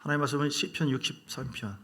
하나님 말씀은 시편 63편.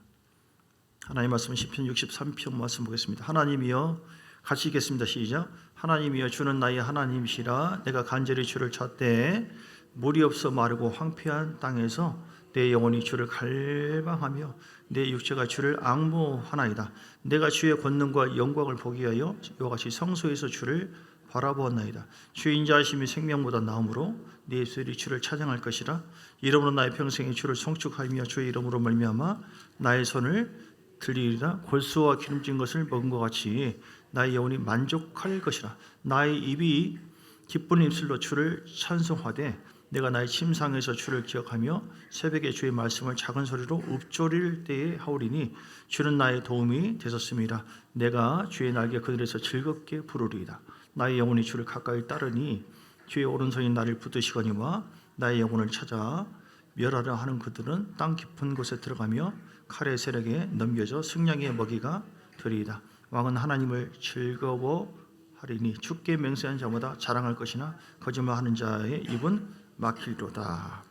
하나님 말씀은 시편 63편 말씀 보겠습니다. 하나님이여, 같이 읽겠습니다. 시작. 하나님이여, 주는 나의 하나님이시라. 내가 간절히 주를 찾되 물이 없어 마르고 황폐한 땅에서 내 영혼이 주를 갈망하며 내 육체가 주를 앙모하나이다. 내가 주의 권능과 영광을 보기 위하여 이와 같이 성소에서 주를 바라보았나이다. 주의 인자하심이 생명보다 나음으로 내 입술이 주를 찬양할 것이라. 이름으로 나의 평생에 주를 송축하며 주의 이름으로 말미암아 나의 손을 들리리라. 골수와 기름진 것을 먹은 것 같이 나의 영혼이 만족할 것이라. 나의 입이 기쁜 입술로 주를 찬송하되 내가 나의 침상에서 주를 기억하며 새벽에 주의 말씀을 작은 소리로 읊조릴 때에 하오리니 주는 나의 도움이 되셨음이라. 내가 주의 날개 그늘에서 즐겁게 부르리이다. 나의 영혼이 주를 가까이 따르니 주의 오른손이 나를 붙드시거니와 나의 영혼을 찾아 멸하려 하는 그들은 땅 깊은 곳에 들어가며 칼의 세력에 넘겨져 승냥이의 먹이가 되리이다. 왕은 하나님을 즐거워하리니 주께 맹세한 자마다 자랑할 것이나 거짓말하는 자의 입은 막히리로다.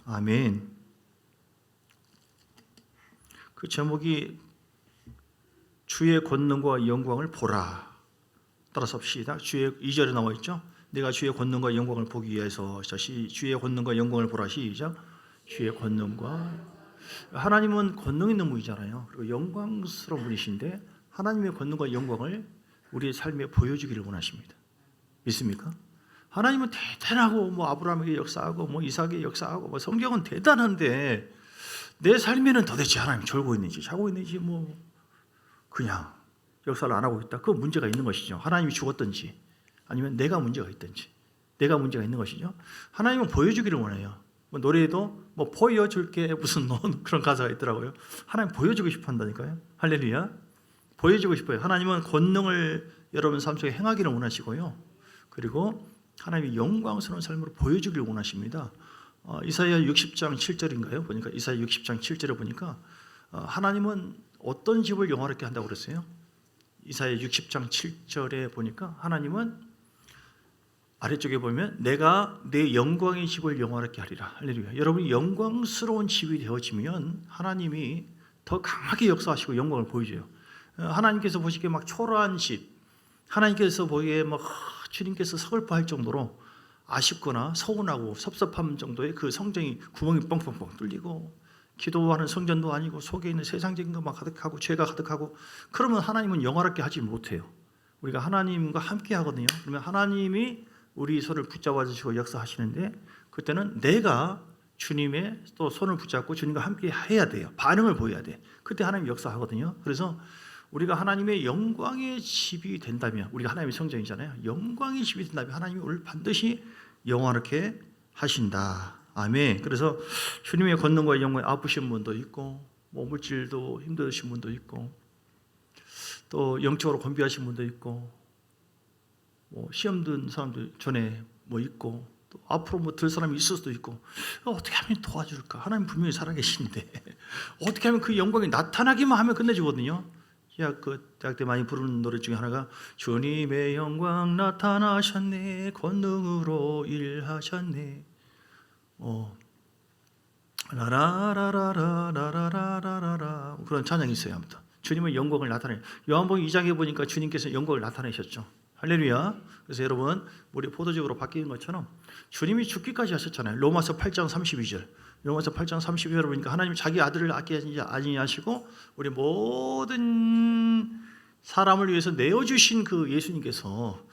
아멘. 그 제목이 주의 권능과 영광을 보라. 따라서 합시다. 주의 2절에 나와 있죠. 내가 주의 권능과 영광을 보기 위해서. 주의 권능과 영광을 보라. 시작. 주의 권능과, 하나님은 권능 있는 분이잖아요. 그리고 영광스러운 분이신데 하나님의 권능과 영광을 우리의 삶에 보여주기를 원하십니다. 믿습니까? 하나님은 대단하고 아브라함에게 역사하고 이삭에게 역사하고 성경은 대단한데 내 삶에는 도대체 하나님이 졸고 있는지 자고 있는지 그냥 역사를 안 하고 있다. 그 문제가 있는 것이죠. 하나님이 죽었든지 아니면 내가 문제가 있든지 내가 문제가 있는 것이죠. 하나님은 보여주기를 원해요. 노래에도 보여줄게 무슨 그런 가사가 있더라고요. 하나님 보여주고 싶어 한다니까요. 할렐루야. 보여주고 싶어요. 하나님은 권능을 여러분 삶 속에 행하기를 원하시고요. 그리고 하나님이 영광스러운 삶으로 보여주기를 원하십니다. 이사야 60장 7절인가요? 보니까 이사야 60장 7절에 보니까 하나님은 어떤 집을 영화롭게 한다고 그랬어요? 이사야 60장 7절에 보니까 하나님은 아래쪽에 보면 내가 내 영광의 집을 영화롭게 하리라. 할렐루야. 여러분이 영광스러운 집이 되어지면 하나님이 더 강하게 역사하시고 영광을 보여줘요. 하나님께서 보시기에 초라한 집, 하나님께서 보기에 주님께서 서글퍼할 정도로 아쉽거나 서운하고 섭섭함 정도의 그 성전이 구멍이 뻥뻥뻥 뚫리고 기도하는 성전도 아니고 속에 있는 세상적인 것만 가득하고 죄가 가득하고, 그러면 하나님은 영화롭게 하지 못해요. 우리가 하나님과 함께 하거든요. 그러면 하나님이 우리 손을 붙잡아 주시고 역사하시는데 그때는 내가 주님의 또 손을 붙잡고 주님과 함께 해야 돼요. 반응을 보여야 돼. 그때 하나님이 역사하거든요. 그래서 우리가 하나님의 영광의 집이 된다면, 우리가 하나님의 성전이잖아요. 영광의 집이 된다면 하나님이 우리를 반드시 영화롭게 하신다. 아멘. 그래서 주님의 권능과 영광에 아프신 분도 있고 물질도 힘드신 분도 있고 또 영적으로 곤비하신 분도 있고 시험 든 사람도 전에 있고 또 앞으로 들 사람이 있을 수도 있고, 어떻게 하면 도와줄까? 하나님 분명히 살아계신데 어떻게 하면 그 영광이 나타나기만 하면 끝내주거든요. 대학 때 많이 부르는 노래 중에 하나가 주님의 영광 나타나셨네 권능으로 일하셨네 라라라라라라라라라 그런 찬양이 있어요. 아무튼 주님의 영광을 나타내. 요한복음 2장에 보니까 주님께서 영광을 나타내셨죠. 할렐루야. 그래서 여러분 우리 포도주로 바뀌는 것처럼 주님이 죽기까지 하셨잖아요. 로마서 8장 32절. 로마서 8장 32절을 보니까 하나님이 자기 아들을 아끼지 아니하시고 우리 모든 사람을 위해서 내어주신 그 예수님께서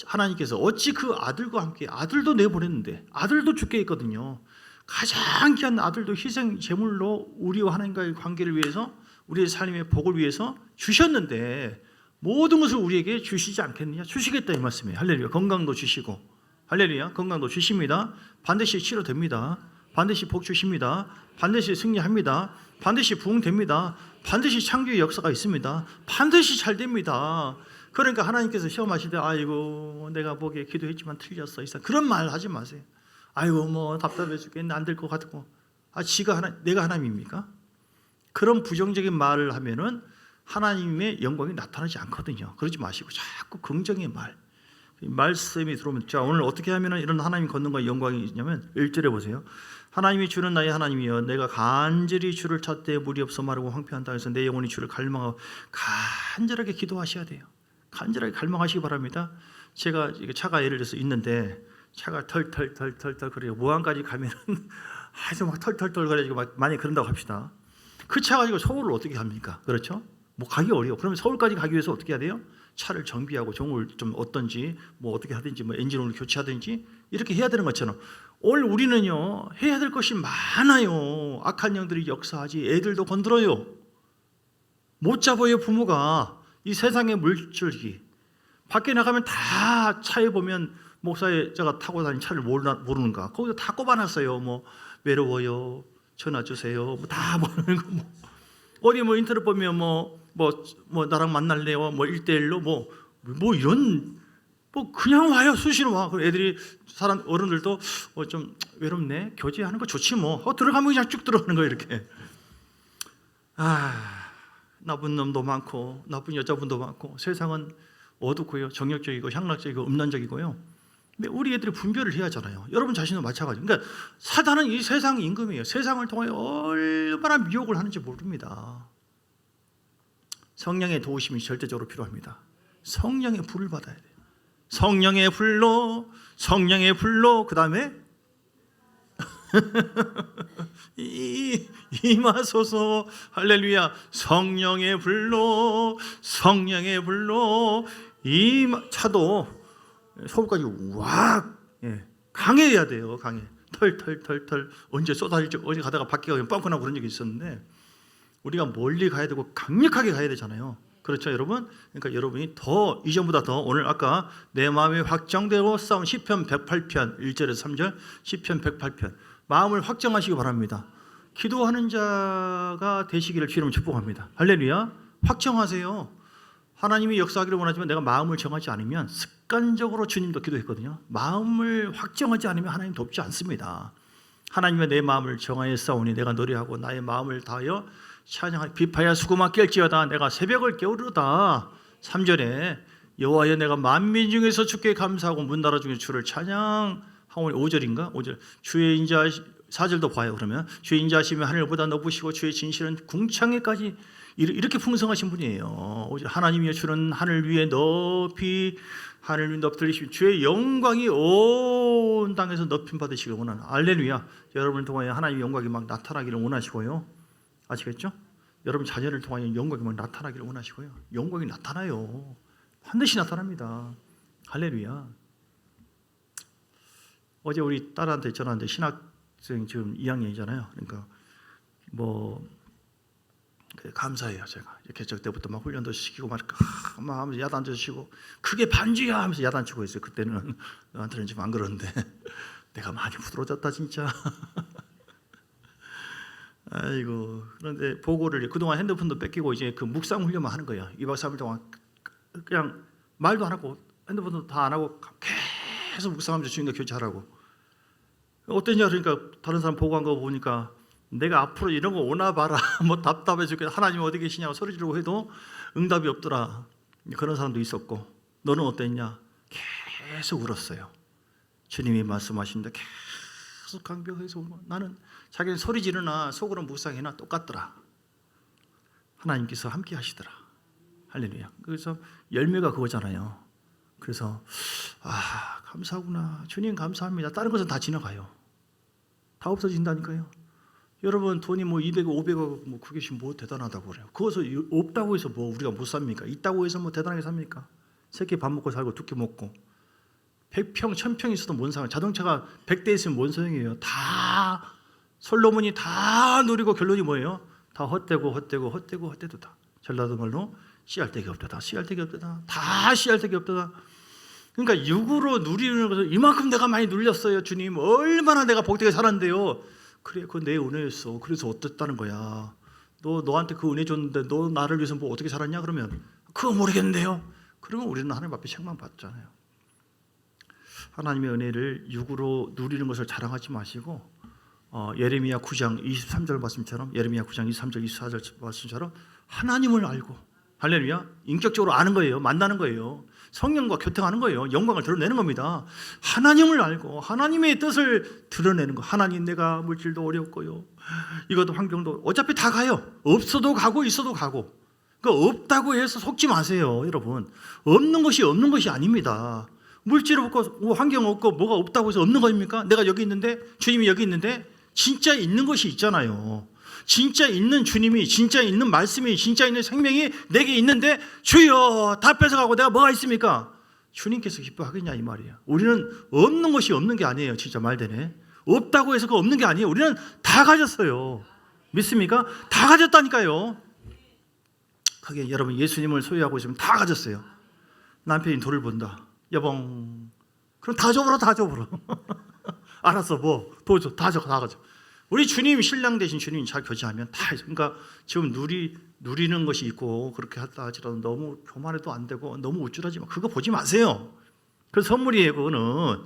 하나님께서 어찌 그 아들과 함께, 아들도 내보냈는데 아들도 죽게 했거든요. 가장 귀한 아들도 희생 제물로 우리와 하나님과의 관계를 위해서, 우리의 삶의 복을 위해서 주셨는데 모든 것을 우리에게 주시지 않겠느냐? 주시겠다 이 말씀이에요. 할렐루야. 건강도 주시고, 할렐루야. 건강도 주십니다. 반드시 치료됩니다. 반드시 복 주십니다. 반드시 승리합니다. 반드시 부흥됩니다. 반드시 창조의 역사가 있습니다. 반드시 잘 됩니다. 그러니까 하나님께서 시험하시되 아이고 내가 보기에 기도했지만 틀렸어 이상 그런 말 하지 마세요. 아이고 답답해 죽겠네 안 될 것 같고 내가 하나님입니까? 그런 부정적인 말을 하면은 하나님의 영광이 나타나지 않거든요. 그러지 마시고 자꾸 긍정의 말. 말씀이 들어오면 자 오늘 어떻게 하면 이런 하나님 걷는과 영광이 있냐면 1절에 보세요. 하나님이 주는 나의 하나님이여 내가 간절히 주를 찾되 물이 없어 마르고 황폐한다 해서 내 영혼이 주를 갈망하고 간절하게 기도하셔야 돼요. 간절하게 갈망하시기 바랍니다. 제가 차가 예를 들어서 있는데 차가 털털털털털 그래요. 무안까지 가면은 아주 막 털털털 거리고 막 많이 그런다고 합시다. 그 차 가지고 서울을 어떻게 합니까? 그렇죠? 뭐 가기 어려워. 그러면 서울까지 가기 위해서 어떻게 해야 돼요? 차를 정비하고 종을 좀 어떤지 뭐 어떻게 하든지 뭐 엔진오일 교체하든지 이렇게 해야 되는 것처럼 오늘 우리는요 해야 될 것이 많아요. 악한 영들이 역사하지 애들도 건드려요. 못 잡아요 부모가. 이 세상의 물줄기 밖에 나가면 다 차에 보면 목사제가 타고 다니는 차를 모르는가 거기서 다 꼽아놨어요. 뭐 외로워요 전화 주세요 뭐 다 모르는 거 뭐 어디 뭐 인터넷 보면 뭐 나랑 만날래요 뭐 1대1로 뭐 이런 뭐 그냥 와요. 수시로 와. 그 애들이 사람 어른들도 좀 외롭네 교제하는 거 좋지 뭐 들어가면 그냥 쭉 들어가는 거예요. 이렇게 나쁜 놈도 많고 나쁜 여자분도 많고 세상은 어둡고요 정욕적이고 향락적이고 음란적이고요. 근데 우리 애들이 분별을 해야 하잖아요. 여러분 자신도 마찬가지예요. 그러니까 사단은 이 세상 임금이에요. 세상을 통해 얼마나 미혹을 하는지 모릅니다. 성령의 도우심이 절대적으로 필요합니다. 성령의 불을 받아야 돼요. 성령의 불로 그 다음에 임하소서. 할렐루야. 성령의 불로 차도 서울까지 와 강해야 돼요. 강해. 털 언제 쏟아질지 어디 가다가 밖에 가면 뻥커나고 그런 적이 있었는데 우리가 멀리 가야 되고 강력하게 가야 되잖아요. 그렇죠 여러분? 그러니까 여러분이 더 이전보다 더 오늘 아까 내 마음이 확정되고 싸운 시편 108편 1절에서 3절 시편 108편 마음을 확정하시기 바랍니다. 기도하는 자가 되시기를 주님을 축복합니다. 할렐루야. 확정하세요. 하나님이 역사하기를 원하지만 내가 마음을 정하지 않으면 습관적으로 주님도 기도했거든요. 마음을 확정하지 않으면 하나님 돕지 않습니다. 하나님의 내 마음을 정하여 싸우니 내가 노래하고 나의 마음을 다하여 찬양하리. 비파야 수고만 깰지어다 내가 새벽을 깨우르다. 3절에 여호와여 내가 만민 중에서 주께 감사하고 문 닫아 중에 주를 찬양하오니 5절인가? 5절 주의 인자 4절도 봐요. 그러면 주의 인자하심이 하늘보다 높으시고 주의 진실은 궁창에까지 이렇게 풍성하신 분이에요. 하나님이여 주는 하늘 위에 높이 들리시고 주의 영광이 온 땅에서 높임 받으시길 원하는 할렐루야. 여러분을 통하여 하나님의 영광이 막 나타나기를 원하시고요. 아시겠죠? 여러분 자녀를 통하여 영광이 막 나타나기를 원하시고요. 영광이 나타나요. 반드시 나타납니다. 할렐루야. 어제 우리 딸한테 전화했는데 신학생 지금 2학년이잖아요. 그러니까 감사해요. 제가 개척 때부터 막 훈련도 시키고 막 하면서 야단도 치고 그게 반주야 하면서 야단치고 있어요. 그때는 나한테는 지금 안 그러는데 내가 많이 부드러워졌다 진짜. 아이고. 그런데 보고를 그동안 핸드폰도 뺏기고 이제 그 묵상 훈련만 하는 거예요. 2박 3일 동안 그냥 말도 안 하고 핸드폰도 다 안 하고 계속 묵상하면서 주님과 교제하라고. 어땠냐 그러니까 다른 사람 보고한 거 보니까 내가 앞으로 이런 거 오나 봐라. 뭐 답답해 죽겠다. 하나님 어디 계시냐고 소리 지르고 해도 응답이 없더라. 그런 사람도 있었고 너는 어땠냐? 계속 울었어요. 주님이 말씀하시는데 계속 강변해서 나는 자기는 소리 지르나 속으로 묵상해나 똑같더라. 하나님께서 함께 하시더라. 할렐루야. 그래서 열매가 그거잖아요. 그래서 감사하구나. 주님 감사합니다. 다른 것은 다 지나가요. 다 없어진다니까요. 여러분 돈이 200억 500억 그게 뭐 대단하다고 그래요. 그것을 없다고 해서 뭐 우리가 못 삽니까? 있다고 해서 뭐 대단하게 삽니까? 새끼 밥 먹고 살고 두 끼 먹고 100평 1000평 있어도 뭔 상관. 자동차가 100대 있으면 뭔 소용이에요. 다 솔로몬이 다 누리고 결론이 뭐예요? 다 헛되도다. 전라도 말로 씨알 데기 없다다. 다 씨알 데기 없다다. 그러니까 육으로 누리는 것을 이만큼 내가 많이 눌렸어요. 주님 얼마나 내가 복되게 살았는데요. 그래 그건 내 은혜였어. 그래서 어땠다는 거야. 너한테 그 은혜 줬는데 너 나를 위해서 뭐 어떻게 살았냐? 그러면 그거 모르겠는데요. 그러면 우리는 하나님 앞에 책망 받잖아요. 하나님의 은혜를 육으로 누리는 것을 자랑하지 마시고 예레미야 9장 23절 말씀처럼 예레미야 9장 23절 24절 말씀처럼 하나님을 알고 할렐루야. 인격적으로 아는 거예요. 만나는 거예요. 성령과 교통하는 거예요. 영광을 드러내는 겁니다. 하나님을 알고 하나님의 뜻을 드러내는 거. 하나님, 내가 물질도 어렵고요, 이것도 환경도 어차피 다 가요. 없어도 가고 있어도 가고. 그러니까 없다고 해서 속지 마세요, 여러분. 없는 것이 아닙니다. 물질 없고 뭐 환경 없고 뭐가 없다고 해서 없는 겁니까? 내가 여기 있는데, 주님이 여기 있는데, 진짜 있는 것이 있잖아요. 진짜 있는 주님이, 진짜 있는 말씀이, 진짜 있는 생명이 내게 있는데, 주여 다 뺏어가고 내가 뭐가 있습니까? 주님께서 기뻐하겠냐 이 말이에요. 우리는 없는 것이 없는 게 아니에요. 진짜 말되네. 없다고 해서 그 없는 게 아니에요. 우리는 다 가졌어요. 믿습니까? 다 가졌다니까요. 그게 여러분, 예수님을 소유하고 있으면 다 가졌어요. 남편이 돌을 본다. 여봉. 그럼 다 줘버려, 다 줘버려. 알았어, 뭐 도 줘, 다 줘, 다 가져. 우리 주님, 신랑 되신 주님이 잘 교제하면 다 있어. 그러니까 지금 누리는 것이 있고 그렇게 하다 하지라도 너무 교만해도 안 되고 너무 우쭐하지 마. 그거 보지 마세요. 그 선물이에요. 그거는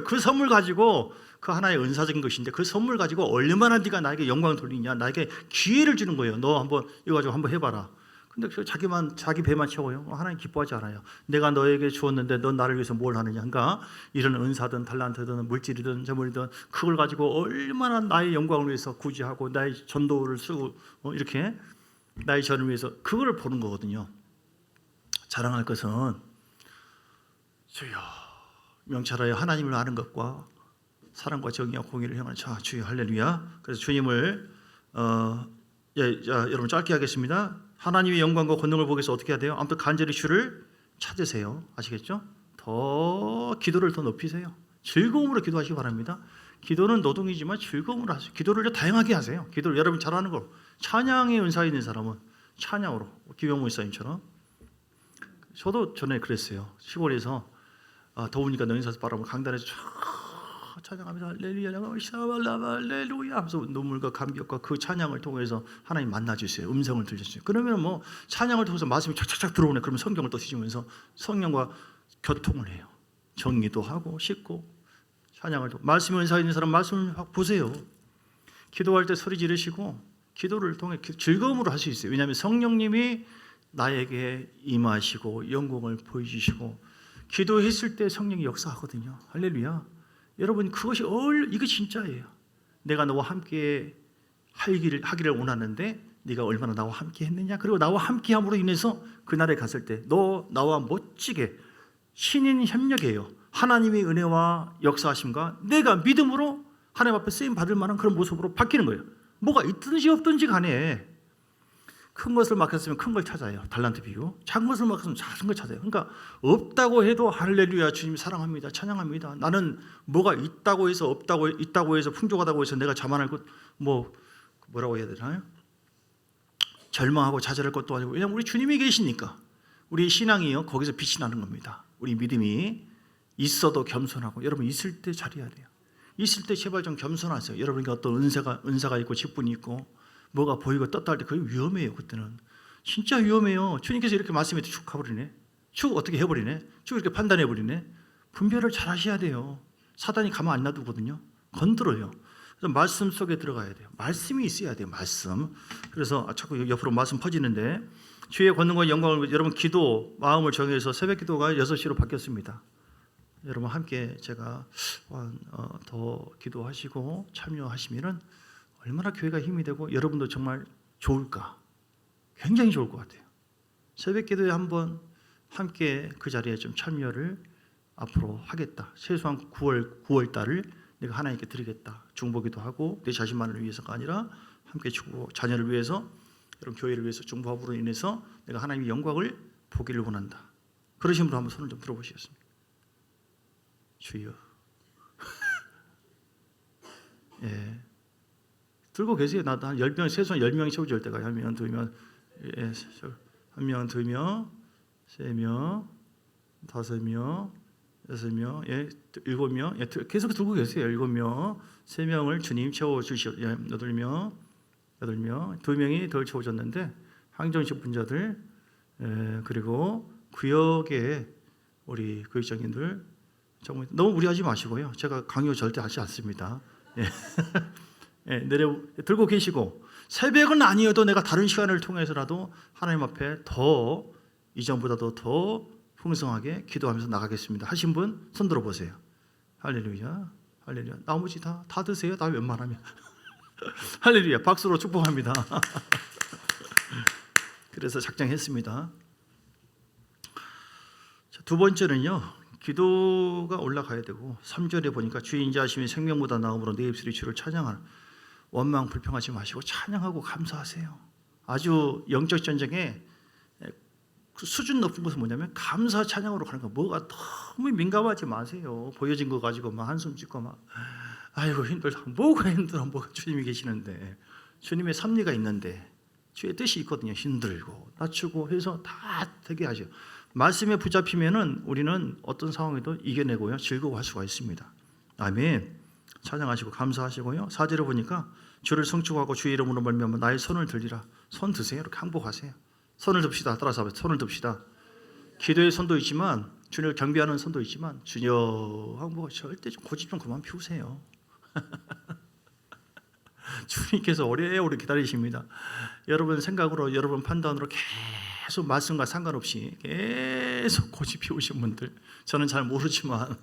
그 선물 가지고, 그 하나의 은사적인 것인데, 그 선물 가지고 얼마나 네가 나에게 영광을 돌리냐, 나에게 기회를 주는 거예요. 너 한번 이거 가지고 한번 해봐라. 근데 자기 배만 채워요. 하나님 기뻐하지 않아요. 내가 너에게 주었는데 넌 나를 위해서 뭘 하느냐. 그러니까 이런 은사든 달란트든 물질이든 재물이든 그걸 가지고 얼마나 나의 영광을 위해서 구제하고 나의 전도를 쓰고 이렇게 나의 전을 위해서, 그거를 보는 거거든요. 자랑할 것은 주여 명철하여 하나님을 아는 것과 사랑과 정의와 공의를 행하는 자 주여 할렐루야. 그래서 주님을 여러분 짧게 하겠습니다. 하나님의 영광과 권능을 보기 위해서 어떻게 해야 돼요? 아무튼 간절히 주를 찾으세요. 아시겠죠? 기도를 더 높이세요. 즐거움으로 기도하시기 바랍니다. 기도는 노동이지만 즐거움으로 하세요. 기도를 다양하게 하세요. 기도를 여러분 잘하는 거. 찬양의 은사 있는 사람은 찬양으로, 김영무 목사님처럼. 저도 전에 그랬어요. 시골에서 더우니까 너인사서 바람을 강단에서 찬양하면서 할렐루야 할렐루야 하면서 눈물과 감격과 그 찬양을 통해서 하나님 만나주세요. 음성을 들려주세요. 그러면 뭐 찬양을 통해서 말씀이 착착착 들어오네. 그러면 성경을 또 뒤지면서 성령과 교통을 해요. 정리도 하고 씻고 찬양을 또, 말씀이 은사 있는 사람 말씀을 보세요. 기도할 때 소리 지르시고 기도를 통해 즐거움으로 할 수 있어요. 왜냐하면 성령님이 나에게 임하시고 영광을 보여주시고, 기도했을 때 성령이 역사하거든요. 할렐루야. 여러분, 이거 진짜예요. 내가 너와 함께 하기를 원하는데 네가 얼마나 나와 함께 했느냐. 그리고 나와 함께 함으로 인해서 그날에 갔을 때 너 나와 멋지게 신인 협력해요. 하나님의 은혜와 역사하심과 내가 믿음으로 하나님 앞에 쓰임 받을 만한 그런 모습으로 바뀌는 거예요. 뭐가 있든지 없든지 간에 큰 것을 맡겼으면 큰 걸 찾아요. 달란트 비유. 작은 것을 맡겼으면 작은 걸 찾아요. 그러니까 없다고 해도 할렐루야 주님 사랑합니다, 찬양합니다. 나는 뭐가 있다고 해서 있다고 해서 풍족하다고 해서 내가 자만할 것, 뭐라고 해야 되나요? 절망하고 좌절할 것도 아니고, 왜냐하면 우리 주님이 계시니까. 우리 신앙이요, 거기서 빛이 나는 겁니다. 우리 믿음이 있어도 겸손하고. 여러분, 있을 때 잘해야 돼요. 있을 때 제발 좀 겸손하세요. 여러분께 어떤 은사가 있고 직분이 있고 뭐가 보이고 떴다 할 때 그게 위험해요. 그때는 진짜 위험해요. 주님께서 이렇게 말씀해 쭉 가버리네. 쭉 어떻게 해버리네. 쭉 이렇게 판단해버리네. 분별을 잘 하셔야 돼요. 사단이 가만 안 놔두거든요. 건드려요. 그래서 말씀 속에 들어가야 돼요. 말씀이 있어야 돼요. 말씀. 그래서 자꾸 옆으로 말씀 퍼지는데, 주의 권능과 영광을, 여러분 기도 마음을 정해서 새벽 기도가 6시로 바뀌었습니다. 여러분 함께 제가 더 기도하시고 참여하시면은 얼마나 교회가 힘이 되고 여러분도 정말 좋을까. 굉장히 좋을 것 같아요. 새벽 기도에 한번 함께 그 자리에 좀 참여를 앞으로 하겠다. 최소한 9월 달을 내가 하나님께 드리겠다. 중보기도 하고 내 자신만을 위해서가 아니라 함께 주고 자녀를 위해서, 여러분 교회를 위해서 중보함으로 인해서 내가 하나님의 영광을 보기를 원한다. 그러신 분 한번 손을 좀 들어보시겠습니다. 주여. 예. 들고 계세요. 나도 한 10명, 최소한 10명이 채워질 때가 1명, 2명, 1명, 2명, 3명, 5명, 6명, 7명, 계속 들고 계세요. 7명, 3명을 주님 채워주시오. 8명, 2명이 덜 채워졌는데 항정식 분자들, 그리고 구역의 우리 교육장님들 정말 너무 무리하지 마시고요. 제가 강요 절대 하지 않습니다. 예. 들고 계시고, 새벽은 아니어도 내가 다른 시간을 통해서라도 하나님 앞에 더 이전보다도 더 풍성하게 기도하면서 나가겠습니다 하신 분 손 들어보세요. 할렐루야, 할렐루야. 나머지 다 드세요. 다 웬만하면. 할렐루야, 박수로 축복합니다. 그래서 작정했습니다. 두 번째는요, 기도가 올라가야 되고, 3절에 보니까 주의 인자하심이 생명보다 나음으로 내 입술이 주를 찬양하는, 원망 불평하지 마시고 찬양하고 감사하세요. 아주 영적 전쟁에 그 수준 높은 것은 뭐냐면 감사 찬양으로 가는 거. 뭐가 너무 민감하지 마세요. 보여진 거 가지고 막 한숨 짓고 막 아이고 힘들다. 뭐가 힘들어. 뭐가 주님이 계시는데, 주님의 섭리가 있는데, 주의 뜻이 있거든요. 힘들고 낮추고 해서 다 되게 하죠. 말씀에 붙잡히면은 우리는 어떤 상황에도 이겨내고요, 즐거워할 수가 있습니다. 아멘. 찬양하시고 감사하시고요. 4절에 보니까 주를 성축하고 주의 이름으로 말미암아 나의 손을 들리라. 손 드세요. 이렇게 항복하세요. 손을 듭시다. 따라서 손을 듭시다. 기도의 손도 있지만, 주님을 경배하는 손도 있지만, 주여 항복. 절대 좀 고집 좀 그만 피우세요. 주님께서 오래오래 기다리십니다. 여러분 생각으로, 여러분 판단으로 계속 말씀과 상관없이 계속 고집 피우신 분들, 저는 잘 모르지만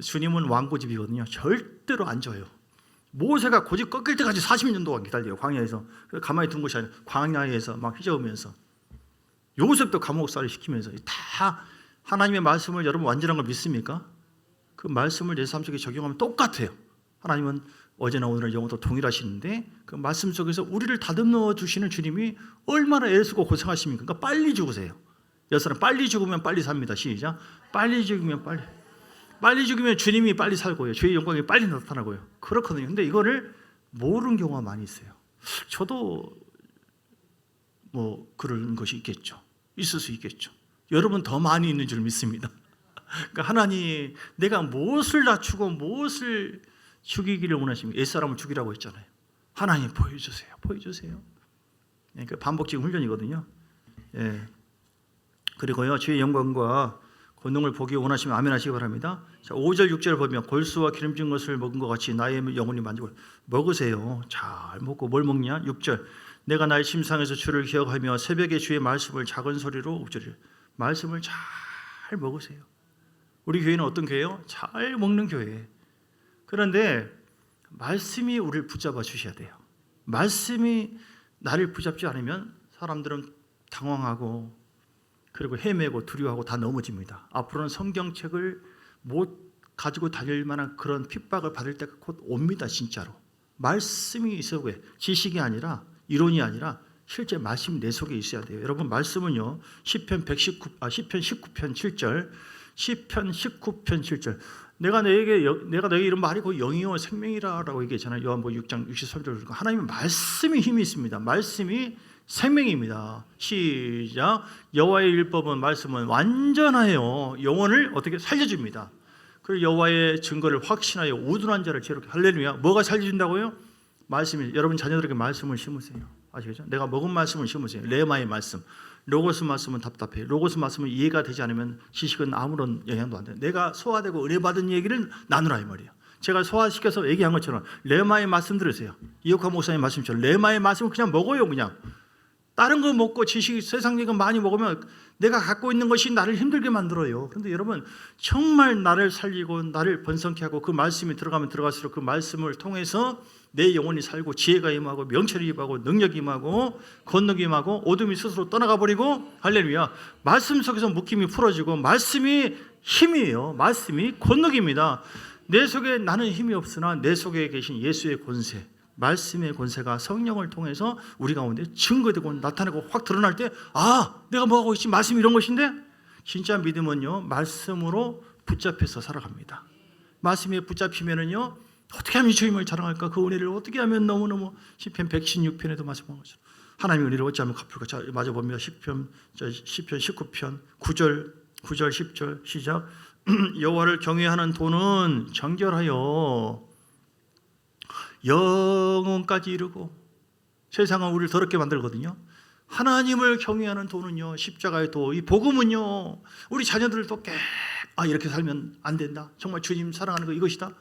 주님은 왕고집이거든요. 절대로 안 져요. 모세가 고집 꺾일 때까지 40년 동안 기다려요. 광야에서. 가만히 둔 것이 아니라 광야에서 막 휘저으면서, 요셉도 감옥살이 시키면서. 다 하나님의 말씀을 여러분 완전한 걸 믿습니까? 그 말씀을 내 삶 속에 적용하면 똑같아요. 하나님은 어제나 오늘나 영원토록 동일하시는데, 그 말씀 속에서 우리를 다듬어 주시는 주님이 얼마나 애쓰고 고생하십니까? 그러니까 빨리 죽으세요. 여러분, 빨리 죽으면 빨리 삽니다. 시작. 빨리 죽으면 빨리 죽으면 주님이 빨리 살고요, 주의 영광이 빨리 나타나고요. 그렇거든요. 근데 이거를 모르는 경우가 많이 있어요. 저도 뭐 그런 것이 있겠죠. 있을 수 있겠죠. 여러분 더 많이 있는 줄 믿습니다. 그러니까 하나님, 내가 무엇을 낮추고 무엇을 죽이기를 원하십니까? 옛사람을 죽이라고 했잖아요. 하나님 보여주세요. 보여주세요. 그러니까 반복적인 훈련이거든요. 예. 그리고요, 주의 영광과 권능을 보기 원하시면 아멘 하시기 바랍니다. 자, 5절 6절 보면 골수와 기름진 것을 먹은 것 같이 나의 영혼이 만족을. 먹으세요. 잘 먹고 뭘 먹냐? 6절 내가 나의 심상에서 주를 기억하며 새벽에 주의 말씀을 작은 소리로 5절 말씀을 잘 먹으세요. 우리 교회는 어떤 교회예요? 잘 먹는 교회. 그런데 말씀이 우리를 붙잡아 주셔야 돼요. 말씀이 나를 붙잡지 않으면 사람들은 당황하고, 그리고 헤매고 두려워하고 다 넘어집니다. 앞으로는 성경책을 못 가지고 다닐 만한 그런 핍박을 받을 때가 곧 옵니다. 진짜로. 말씀이 있어야 돼. 지식이 아니라, 이론이 아니라 실제 말씀이 내 속에 있어야 돼요. 여러분, 말씀은요, 시편 19편 7절, 시편 19편 7절. 내가 너에게 이런 말이 곧 영이요 생명이라고 얘기했잖아요. 요한복음 6장 63절. 하나님의 말씀이 힘이 있습니다. 말씀이 생명입니다. 시작. 여호와의 율법은, 말씀은 완전하여 영혼을 어떻게 살려줍니다. 그리고 여호와의 증거를 확신하여 우둔한 자를 지혜롭게. 할렐루야. 뭐가 살려준다고요? 말씀이. 여러분 자녀들에게 말씀을 심으세요. 아시겠죠? 내가 먹은 말씀을 심으세요. 레마의 말씀. 로고스 말씀은 답답해요. 로고스 말씀은 이해가 되지 않으면 지식은 아무런 영향도 안 돼요. 내가 소화되고 은혜받은 얘기를 나누라 이 말이에요. 제가 소화시켜서 얘기한 것처럼 레마의 말씀 들으세요. 이옥화 목사님 말씀처럼 레마의 말씀을 그냥 먹어요. 그냥 다른 거 먹고 지식, 세상 얘기 많이 먹으면 내가 갖고 있는 것이 나를 힘들게 만들어요. 그런데 여러분, 정말 나를 살리고 나를 번성케 하고, 그 말씀이 들어가면 들어갈수록 그 말씀을 통해서 내 영혼이 살고 지혜가 임하고 명철이 임하고 능력이 임하고 권능이 임하고 어둠이 스스로 떠나가 버리고, 할렐루야, 말씀 속에서 묶임이 풀어지고, 말씀이 힘이에요. 말씀이 권능입니다. 내 속에 나는 힘이 없으나 내 속에 계신 예수의 권세, 말씀의 권세가 성령을 통해서 우리 가운데 증거되고 나타나고 확 드러날 때, 아, 내가 뭐하고 있지? 말씀이 이런 것인데? 진짜 믿음은요, 말씀으로 붙잡혀서 살아갑니다. 말씀에 붙잡히면은요, 어떻게 하면 주님을 자랑할까? 그 은혜를 어떻게 하면 너무너무, 시편 116편에도 말씀한 것처럼 하나님의 은혜를 어찌하면 갚을까? 자, 마저 봅니다. 시편 19편 9절 10절 시작. 여호와를 경외하는 도는 정결하여 영혼까지 이르고. 세상은 우리를 더럽게 만들거든요. 하나님을 경외하는 도는요, 십자가의 도, 이 복음은요, 우리 자녀들도 이렇게 살면 안 된다, 정말 주님 사랑하는 거 이것이다,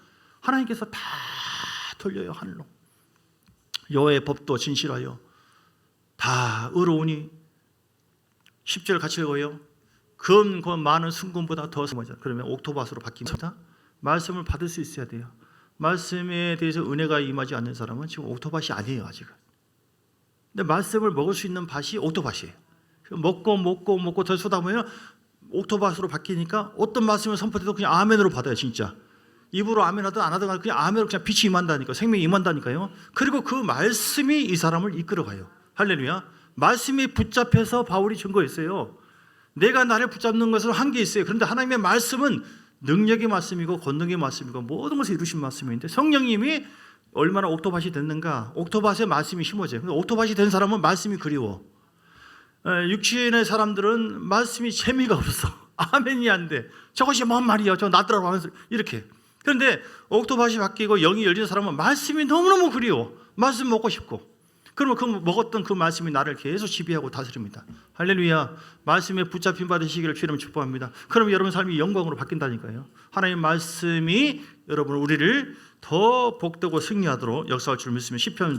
하나님께서 다 돌려요. 하늘로 여호와의 법도 진실하여 다 의로우니 10절 같이 읽어요. 그 많은 순금보다 더 스모자. 그러면 옥토밭으로 바뀝니다. 말씀을 받을 수 있어야 돼요. 말씀에 대해서 은혜가 임하지 않는 사람은 지금 옥토밭이 아니에요, 아직은. 근데 말씀을 먹을 수 있는 밭이 옥토밭이에요. 먹고 더 쏟아 보면 옥토밭으로 바뀌니까 어떤 말씀을 선포해도 그냥 아멘으로 받아요, 진짜. 입으로 아멘 하든 안 하든 그냥 아멘으로 그냥 빛이 임한다니까, 생명이 임한다니까요. 그리고 그 말씀이 이 사람을 이끌어가요. 할렐루야. 말씀이 붙잡혀서 바울이 증거했어요. 내가 나를 붙잡는 것은 한계 있어요. 그런데 하나님의 말씀은 능력의 말씀이고 권능의 말씀이고 모든 것을 이루신 말씀인데, 성령님이 얼마나 옥토밭이 됐는가. 옥토밭에 말씀이 심어져요. 옥토밭이 된 사람은 말씀이 그리워. 육신의 사람들은 말씀이 재미가 없어. 아멘이 안 돼. 저것이 뭔 말이야, 저 낫더라고 하면서 이렇게. 그런데 옥토밭이 바뀌고 영이 열린 사람은 말씀이 너무너무 그리워. 말씀 먹고 싶고. 그러면 그 먹었던 그 말씀이 나를 계속 지배하고 다스립니다. 할렐루야. 말씀에 붙잡힌 바 되시기를 주님 축복합니다. 그러면 여러분 삶이 영광으로 바뀐다니까요. 하나님의 말씀이 여러분 우리를 더 복되고 승리하도록 역사할 줄 믿습니다. 시편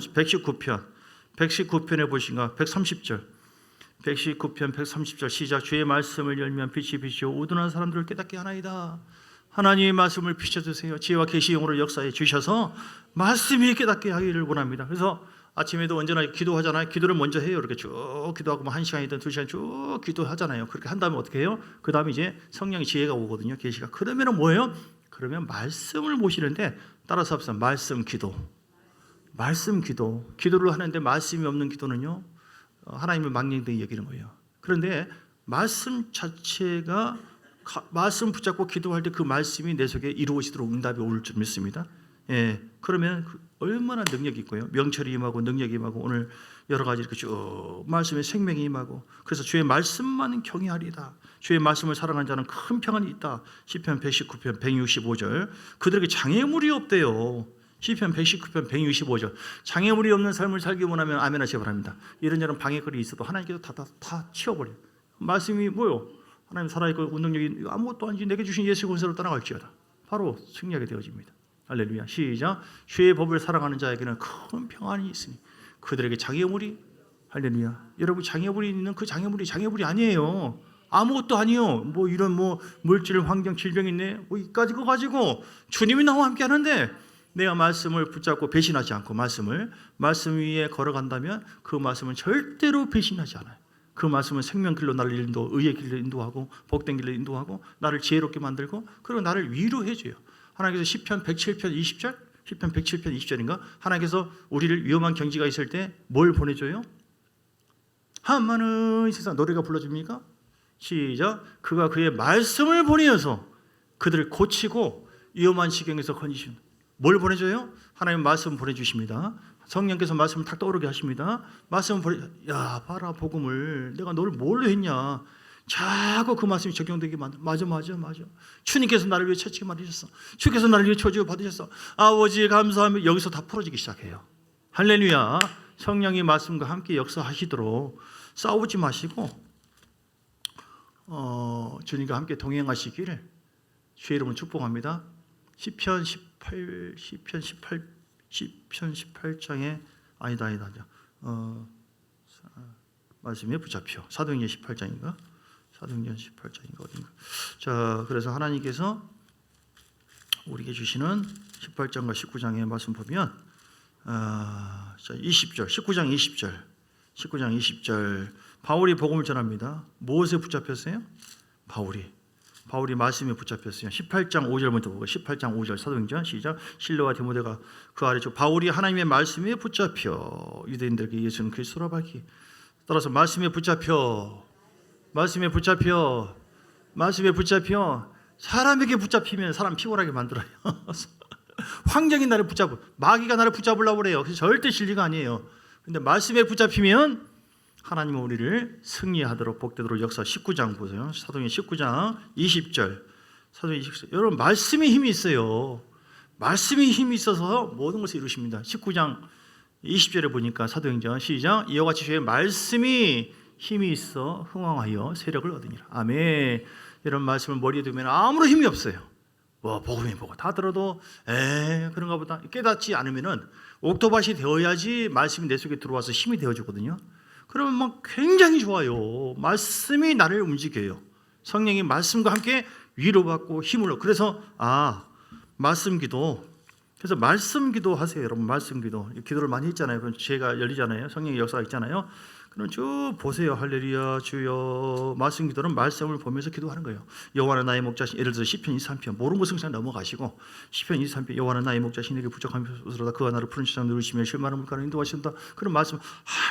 119편에 보신가 130절 119편 130절 시작. 주의 말씀을 열면 빛이 비치고 우둔한 사람들을 깨닫게 하나이다. 하나님의 말씀을 비춰주세요. 지혜와 계시 영으로 역사해 주셔서 말씀이 깨닫게 하기를 원합니다. 그래서 아침에도 언제나 기도하잖아요. 기도를 먼저 해요. 이렇게 쭉 기도하고 뭐 1시간이든 2시간 쭉 기도하잖아요. 그렇게 한 다음에 어떻게 해요? 그 다음에 이제 성령의 지혜가 오거든요. 계시가. 그러면 뭐예요? 그러면 말씀을 모시는데 따라서 합시다. 말씀 기도. 말씀 기도. 기도를 하는데 말씀이 없는 기도는요, 하나님을 망령되이 여기는 거예요. 그런데 말씀 자체가 말씀 붙잡고 기도할 때 그 말씀이 내 속에 이루어지도록 응답이 올 줄 믿습니다. 예, 그러면 얼마나 능력이 있고요. 명철이 임하고 능력이 임하고 오늘 여러 가지 이렇게 쭉 말씀에 생명이 임하고, 그래서 주의 말씀만 경외하리다. 주의 말씀을 사랑하는 자는 큰 평안이 있다. 시편 119편 165절. 그들에게 장애물이 없대요. 시편 119편 165절. 장애물이 없는 삶을 살기 원하면 아멘 하시기 바랍니다. 이런저런 방해거리 있어도 하나님께서 다 치워버려요. 말씀이 뭐요? 하나님 살아있고 운동력이 아무것도 아니지 내게 주신 예수 권세로 따라갈지어다. 바로 승리하게 되어집니다. 할렐루야. 시작. 주의 법을 사랑하는 자에게는 큰 평안이 있으니 그들에게 장애물이, 할렐루야. 여러분 장애물이 있는 그 장애물이 아니에요. 아무것도 아니요. 뭐 이런 뭐 물질, 환경, 질병이 있네. 뭐 이까지 거 가지고 주님이 나와 함께 하는데 내가 말씀을 붙잡고 배신하지 않고 말씀 위에 걸어간다면 그 말씀은 절대로 배신하지 않아요. 그 말씀은 생명길로 나를 인도, 의의 길로 인도하고 복된 길로 인도하고 나를 지혜롭게 만들고 그리고 나를 위로해 줘요. 하나님께서 시편 107편 20절, 시편 107편 20절인가? 하나님께서 우리를 위험한 경지가 있을 때 뭘 보내줘요? 한많은 세상 노래가 불러줍니까? 시작. 그가 그의 말씀을 보내어서 그들을 고치고 위험한 지경에서 건지신. 뭘 보내줘요? 하나님 말씀 보내주십니다. 성령께서 말씀을 탁 떠오르게 하십니다. 말씀을 야 봐라 복음을 내가 너를 뭘로 했냐. 자꾸 그 말씀이 적용되게 만들어. 맞아. 주님께서 나를 위해 채찍 맞으셨어. 주께서 나를 위해 저주 받으셨어. 아버지 감사하며 여기서 다 풀어지기 시작해요. 할렐루야. 성령의 말씀과 함께 역사하시도록 싸우지 마시고 주님과 함께 동행하시기를 주의 이름으로 축복합니다. 시편 18장에 아니다. 말씀에 붙잡혀. 사도행전 18장인가? 사도행전 18장인가 어딘가. 자, 그래서 하나님께서 우리에게 주시는 18장과 19장의 말씀 보면 20절, 19장 20절 바울이 복음을 전합니다. 무엇에 붙잡혔어요? 바울이 말씀에 붙잡혔어요. 18장 5절부터 보고 18장 5절 사도행전 시작. 실로와 디모데가 그 아래쪽 바울이 하나님의 말씀에 붙잡혀 유대인들에게 예수는 그리스도라 밝히. 따라서 말씀에 붙잡혀 사람에게 붙잡히면 사람 피곤하게 만들어요. 환경이 나를 붙잡고 마귀가 나를 붙잡으려고 그래요. 그래서 절대 진리가 아니에요. 근데 말씀에 붙잡히면 하나님은 우리를 승리하도록 복되도록 역사. 19장 보세요. 사도행전 19장 20절. 사도행전 20절. 여러분 말씀이 힘이 있어요. 말씀이 힘이 있어서 모든 것을 이루십니다. 19장 20절에 보니까 사도행전 시작. 이와 같이 주의 말씀이 힘이 있어 흥왕하여 세력을 얻으니라. 아멘. 이런 말씀을 머리에 두면 아무런 힘이 없어요. 뭐 복음이 뭐고 다 들어도 그런가 보다 깨닫지 않으면은 옥토밭이 되어야지 말씀이 내 속에 들어와서 힘이 되어주거든요. 그러면 막 굉장히 좋아요. 말씀이 나를 움직여요. 성령이 말씀과 함께 위로받고 힘을 얻고. 그래서 말씀 기도. 그래서 말씀 기도 하세요, 여러분. 말씀 기도. 기도를 많이 했잖아요. 그럼 죄가 열리잖아요. 성령의 역사가 있잖아요. 그럼 쭉 보세요. 할렐루야 주여. 말씀 기도는 말씀을 보면서 기도하는 거예요. 여호와는 나의 목자신. 예를 들어서 시편 23편 모르는 것은 그냥 넘어가시고 시편 23편 여호와는 나의 목자신 내게 부족함이로다 그가 나를 푸른 시장 누르시며 실만한 물가로 인도하신다. 그런 말씀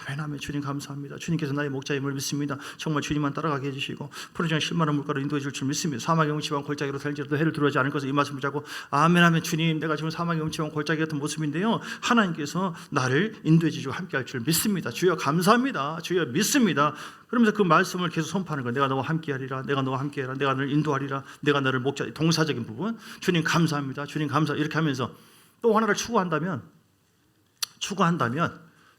아멘 아멘. 주님 감사합니다. 주님께서 나의 목자임을 믿습니다. 정말 주님만 따라가게 해주시고 푸른 시장 실만한 물가로 인도해 줄 줄 믿습니다. 사막의 음침한 골짜기로 살지라도 해를 들어오지 않을 것을 이 말씀 붙잡고 아멘 아멘. 주님 내가 지금 사막의 음침한 골짜기 같은 모습인데요 하나님께서 나를 인도해 주시고 함께할 줄 믿습니다. 주여 감사합니다. 주여 믿습니다. 그러면서 그 말씀을 계속 선포하는 거예요. 내가 너와 함께하리라. 내가 너와 함께하리라. 내가 너를 인도하리라. 내가 너를 목자. 동사적인 부분. 주님 감사합니다. 주님 감사. 이렇게 하면서 또 하나를 추구한다면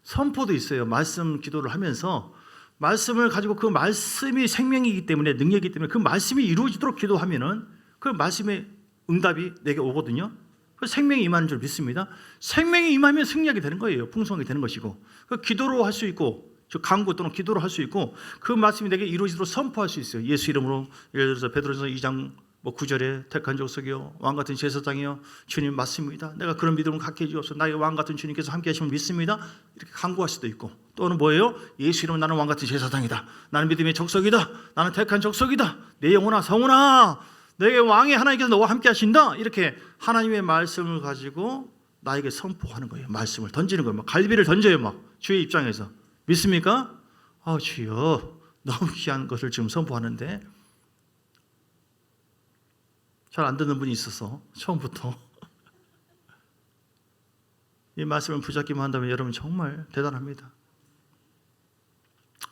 선포도 있어요. 말씀 기도를 하면서 말씀을 가지고 그 말씀이 생명이기 때문에 능력이기 때문에 그 말씀이 이루어지도록 기도하면은 그 말씀의 응답이 내게 오거든요. 그 생명이 임하는 줄 믿습니다. 생명이 임하면 승리하게 되는 거예요. 풍성하게 되는 것이고 그 기도로 할 수 있고 간구 또는 기도로 할 수 있고 그 말씀이 내게 이루어지도록 선포할 수 있어요. 예수 이름으로 예를 들어서 베드로전서 2장 9절에 택한 족속이요 왕같은 제사장이요 주님 맞습니다. 내가 그런 믿음을 갖게 해주옵소서. 나의 왕같은 주님께서 함께 하시면 믿습니다. 이렇게 간구할 수도 있고 또는 뭐예요? 예수 이름으로 나는 왕같은 제사장이다. 나는 믿음의 족속이다. 나는 택한 족속이다. 내 영혼아 성훈아 내게 왕의 하나님께서 너와 함께 하신다. 이렇게 하나님의 말씀을 가지고 나에게 선포하는 거예요. 말씀을 던지는 거예요. 막 갈비를 던져요. 막 주의 입장에서 믿습니까? 주여 너무 귀한 것을 지금 선포하는데 잘 안 듣는 분이 있어서 처음부터 이 말씀을 붙잡기만 한다면 여러분 정말 대단합니다.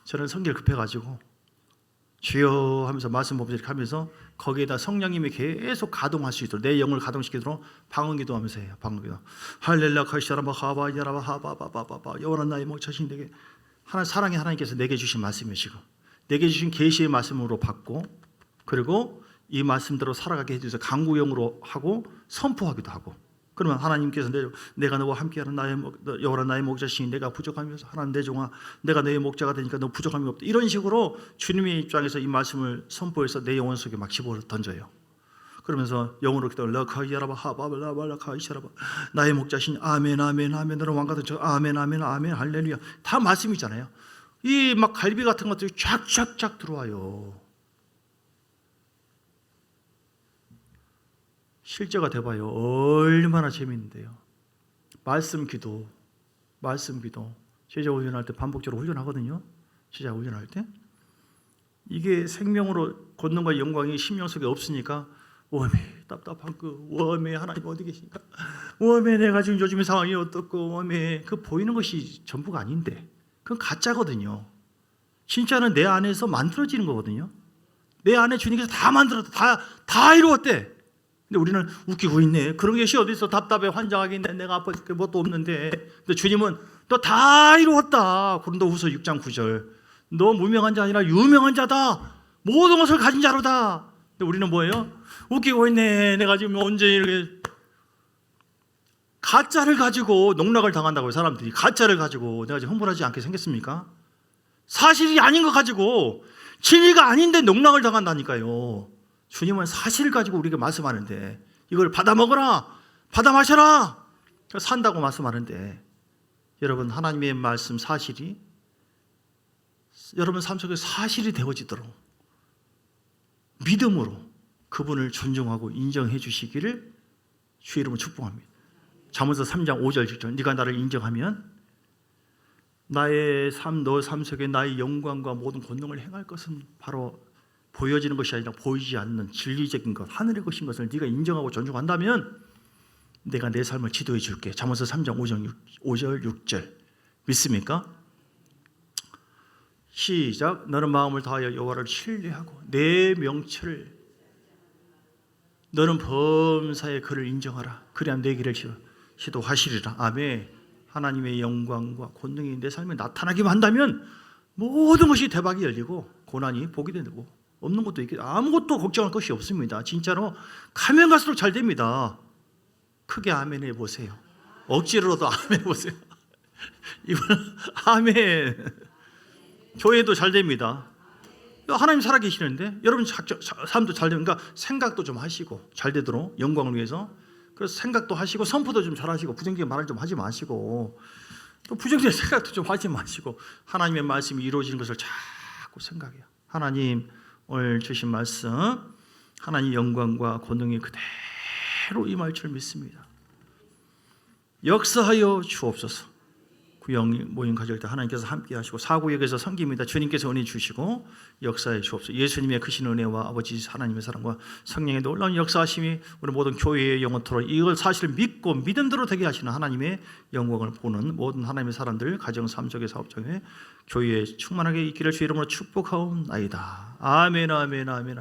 저는 성질 급해가지고 주여 하면서 말씀 보면서 이렇게 하면서 거기에다 성령님이 계속 가동할 수 있도록 내 영을 가동시키도록 방언기도 하면서 해요. 방언기도 할렐루야 카시라바 하바 야라바 하바바바바 여호와는 나의 목자신 내게 사랑의 하나님께서 내게 주신 말씀이시고 내게 주신 계시의 말씀으로 받고 그리고 이 말씀대로 살아가게 해주셔서 강구형으로 하고 선포하기도 하고 그러면 하나님께서 내가 너와 함께하는 여호와는 나의 목자시니 내가 부족함이 없어. 하나님 내 종아 내가 너의 목자가 되니까 너 부족함이 없다. 이런 식으로 주님의 입장에서 이 말씀을 선포해서 내 영혼 속에 막 집어 던져요. 그러면서 영으로 기도 라카이야라바 하바발라발라카이샤라바 나의 목자신 아멘 아멘 아멘 너는 왕같은 저 아멘 아멘 아멘 할렐루야 다 말씀이잖아요. 이 막 갈비 같은 것들이 쫙쫙쫙 들어와요. 실제가 돼봐요. 얼마나 재미있는데요. 말씀 기도. 제자 훈련할 때 반복적으로 훈련하거든요. 제자 훈련할 때 이게 생명으로 권능과 영광이 심령 속에 없으니까 웜에 답답한 웜에 하나님 어디 계십니까? 웜에 내가 지금 요즘 상황이 어떻고 웜에 그 보이는 것이 전부가 아닌데 그건 가짜거든요. 진짜는 내 안에서 만들어지는 거거든요. 내 안에 주님께서 다 만들었다. 다 이루었대. 근데 우리는 웃기고 있네. 그런 것이 어디 있어? 답답해 환장하게 있네. 내가 아파 죽게 뭣도 없는데. 근데 주님은 너 다 이루었다. 고린도후서 6장 9절. 너 무명한 자 아니라 유명한 자다. 모든 것을 가진 자로다. 근데 우리는 뭐예요? 웃기고 있네. 내가 지금 언제 이렇게 가짜를 가지고 농락을 당한다고요. 사람들이 가짜를 가지고 내가 지금 흥분하지 않게 생겼습니까? 사실이 아닌 거 가지고 진리가 아닌데 농락을 당한다니까요. 주님은 사실을 가지고 우리에게 말씀하는데 이걸 받아 먹어라, 받아 마셔라 산다고 말씀하는데 여러분 하나님의 말씀 사실이 여러분 삶 속에 사실이 되어지도록 믿음으로 그분을 존중하고 인정해 주시기를 주의 이름으로 축복합니다. 잠언서 3장 5절 6절 네가 나를 인정하면 나의 삶, 너 삶 속에 나의 영광과 모든 권능을 행할 것은 바로 보여지는 것이 아니라 보이지 않는 진리적인 것, 하늘의 것인 것을 네가 인정하고 존중한다면 내가 내 삶을 지도해 줄게. 잠언서 3장 5절 6절 믿습니까? 시작. 너는 마음을 다하여 여호와를 신뢰하고 내 명철을 너는 범사에 그를 인정하라. 그래야 내 길을 시도하시리라. 아멘. 하나님의 영광과 권능이 내 삶에 나타나기만 한다면 모든 것이 대박이 열리고 고난이 복이 되고 없는 것도 있겠 아무것도 걱정할 것이 없습니다. 진짜로 가면 갈수록 잘 됩니다. 크게 아멘 해보세요. 억지로라도 아멘 해보세요. 이번 아멘. 교회도 잘 됩니다. 하나님 살아계시는데 여러분 삶도 잘 되면 그러니까 생각도 좀 하시고 잘 되도록 영광을 위해서 그래서 생각도 하시고 선포도 좀 잘하시고 부정적인 말을 좀 하지 마시고 또 부정적인 생각도 좀 하지 마시고 하나님의 말씀이 이루어지는 것을 자꾸 생각해요. 하나님 오늘 주신 말씀 하나님 영광과 권능이 그대로 임할 줄 믿습니다. 역사하여 주옵소서. 구역 모임 가질 때 하나님께서 함께 하시고 사구역에서 섬깁니다. 주님께서 은혜 주시고 역사해 주옵소서. 예수님의 크신 은혜와 아버지 하나님의 사랑과 성령의 놀라운 역사하심이 우리 모든 교회의 영혼토록 이걸 사실을 믿고 믿음대로 되게 하시는 하나님의 영광을 보는 모든 하나님의 사람들 가정 삶 속의 사업장에 교회에 충만하게 있기를 주 이름으로 축복하옵나이다. 아멘 아멘 아멘.